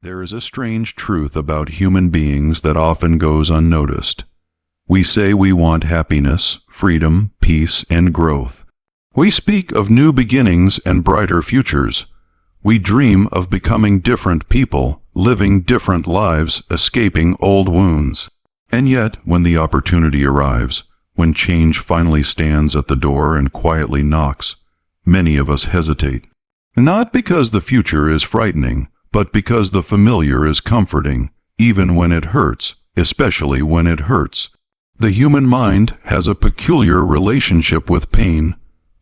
There is a strange truth about human beings that often goes unnoticed. We say we want happiness, freedom, peace, and growth. We speak of new beginnings and brighter futures. We dream of becoming different people, living different lives, escaping old wounds. And yet, when the opportunity arrives, when change finally stands at the door and quietly knocks, many of us hesitate. Not because the future is frightening, but because the familiar is comforting, even when it hurts, especially when it hurts. The human mind has a peculiar relationship with pain.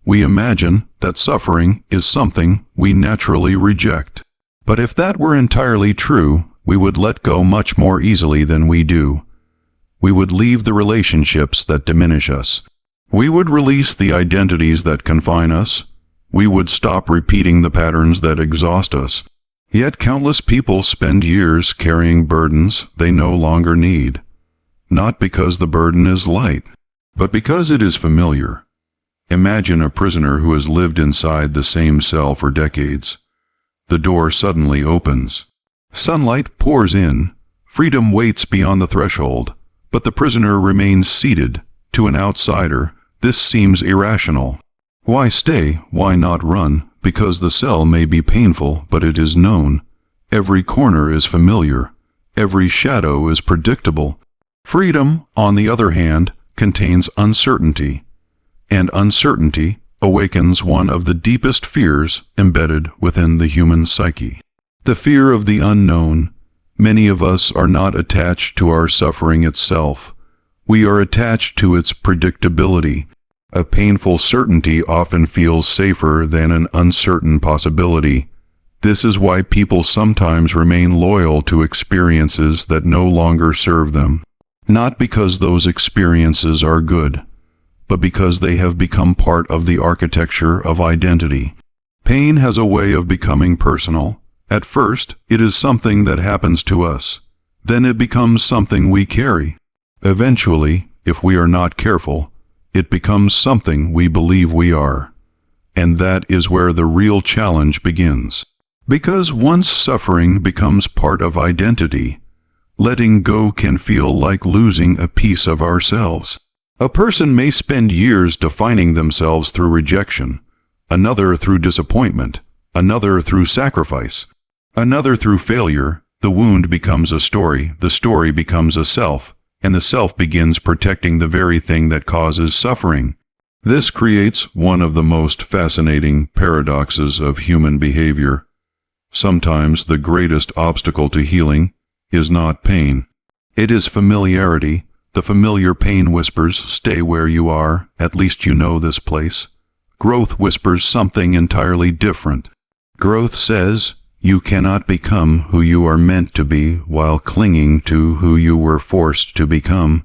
We imagine that suffering is something we naturally reject. But if that were entirely true, we would let go much more easily than we do. We would leave the relationships that diminish us. We would release the identities that confine us. We would stop repeating the patterns that exhaust us. Yet countless people spend years carrying burdens they no longer need. Not because the burden is light, but because it is familiar. Imagine a prisoner who has lived inside the same cell for decades. The door suddenly opens. Sunlight pours in. Freedom waits beyond the threshold, but the prisoner remains seated. To an outsider, this seems irrational. Why stay? Why not run? Because the cell may be painful, but it is known. Every corner is familiar. Every shadow is predictable. Freedom, on the other hand, contains uncertainty. And uncertainty awakens one of the deepest fears embedded within the human psyche. The fear of the unknown. Many of us are not attached to our suffering itself. We are attached to its predictability. A painful certainty often feels safer than an uncertain possibility. This is why people sometimes remain loyal to experiences that no longer serve them. Not because those experiences are good, but because they have become part of the architecture of identity. Pain has a way of becoming personal. At first, it is something that happens to us. Then it becomes something we carry. Eventually, if we are not careful, it becomes something we believe we are. And that is where the real challenge begins. Because once suffering becomes part of identity, letting go can feel like losing a piece of ourselves. A person may spend years defining themselves through rejection, another through disappointment, another through sacrifice, another through failure. The wound becomes a story, the story becomes a self, and the self begins protecting the very thing that causes suffering. This creates one of the most fascinating paradoxes of human behavior. Sometimes the greatest obstacle to healing is not pain. It is familiarity. The familiar pain whispers, "Stay where you are, at least you know this place." Growth whispers something entirely different. Growth says, "You cannot become who you are meant to be while clinging to who you were forced to become."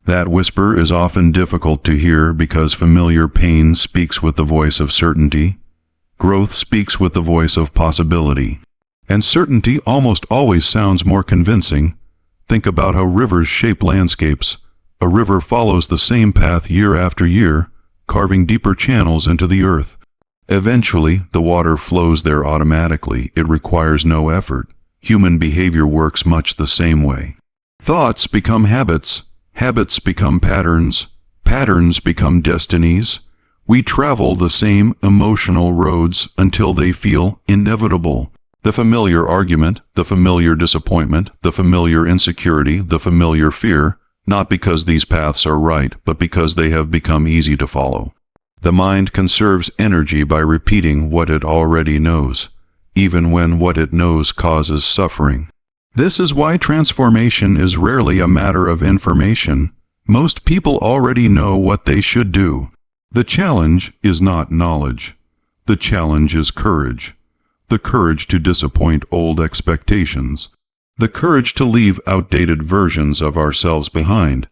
That whisper is often difficult to hear because familiar pain speaks with the voice of certainty. Growth speaks with the voice of possibility. And certainty almost always sounds more convincing. Think about how rivers shape landscapes. A river follows the same path year after year, carving deeper channels into the earth. Eventually, the water flows there automatically. It requires no effort. Human behavior works much the same way. Thoughts become habits. Habits become patterns. Patterns become destinies. We travel the same emotional roads until they feel inevitable. The familiar argument, the familiar disappointment, the familiar insecurity, the familiar fear, not because these paths are right, but because they have become easy to follow. The mind conserves energy by repeating what it already knows, even when what it knows causes suffering. This is why transformation is rarely a matter of information. Most people already know what they should do. The challenge is not knowledge. The challenge is courage. The courage to disappoint old expectations. The courage to leave outdated versions of ourselves behind.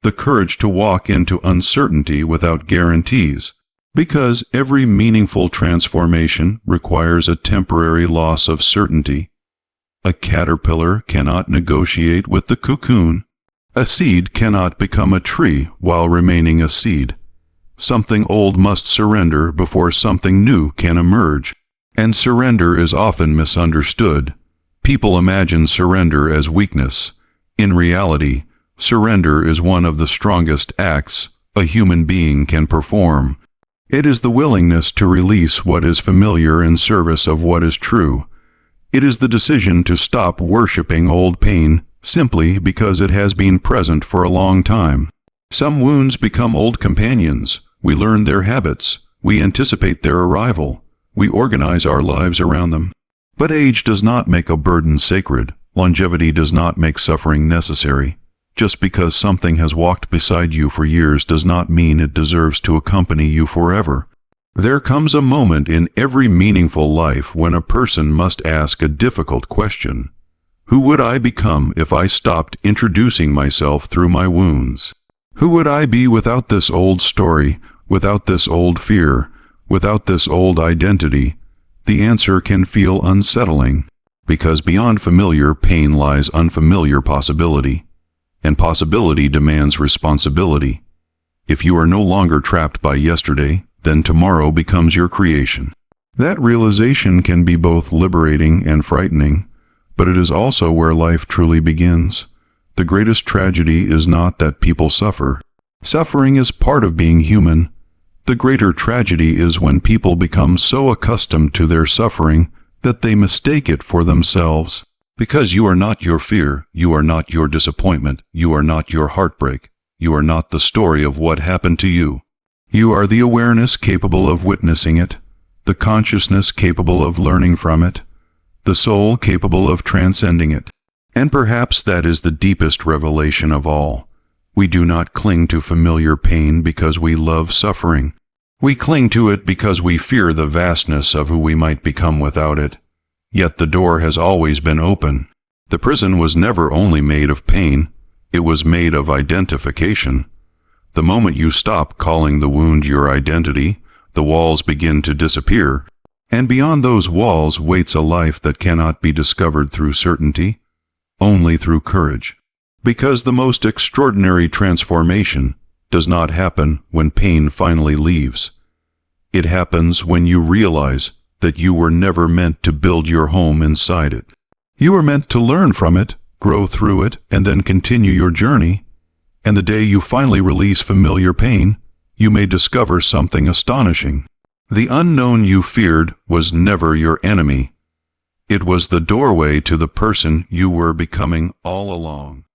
The courage to walk into uncertainty without guarantees. Because every meaningful transformation requires a temporary loss of certainty. A caterpillar cannot negotiate with the cocoon. A seed cannot become a tree while remaining a seed. Something old must surrender before something new can emerge. And surrender is often misunderstood. People imagine surrender as weakness. In reality, surrender is one of the strongest acts a human being can perform. It is the willingness to release what is familiar in service of what is true. It is the decision to stop worshiping old pain simply because it has been present for a long time. Some wounds become old companions. We learn their habits. We anticipate their arrival. We organize our lives around them. But age does not make a burden sacred. Longevity does not make suffering necessary. Just because something has walked beside you for years does not mean it deserves to accompany you forever. There comes a moment in every meaningful life when a person must ask a difficult question. Who would I become if I stopped introducing myself through my wounds? Who would I be without this old story, without this old fear, without this old identity? The answer can feel unsettling, because beyond familiar pain lies unfamiliar possibility, and possibility demands responsibility. If you are no longer trapped by yesterday, then tomorrow becomes your creation. That realization can be both liberating and frightening, but it is also where life truly begins. The greatest tragedy is not that people suffer. Suffering is part of being human. The greater tragedy is when people become so accustomed to their suffering that they mistake it for themselves. Because you are not your fear, you are not your disappointment, you are not your heartbreak, you are not the story of what happened to you. You are the awareness capable of witnessing it, the consciousness capable of learning from it, the soul capable of transcending it. And perhaps that is the deepest revelation of all. We do not cling to familiar pain because we love suffering. We cling to it because we fear the vastness of who we might become without it. Yet the door has always been open. The prison was never only made of pain, it was made of identification. The moment you stop calling the wound your identity, the walls begin to disappear, and beyond those walls waits a life that cannot be discovered through certainty, only through courage. Because the most extraordinary transformation does not happen when pain finally leaves. It happens when you realize that you were never meant to build your home inside it. You were meant to learn from it, grow through it, and then continue your journey. And the day you finally release familiar pain, you may discover something astonishing. The unknown you feared was never your enemy. It was the doorway to the person you were becoming all along.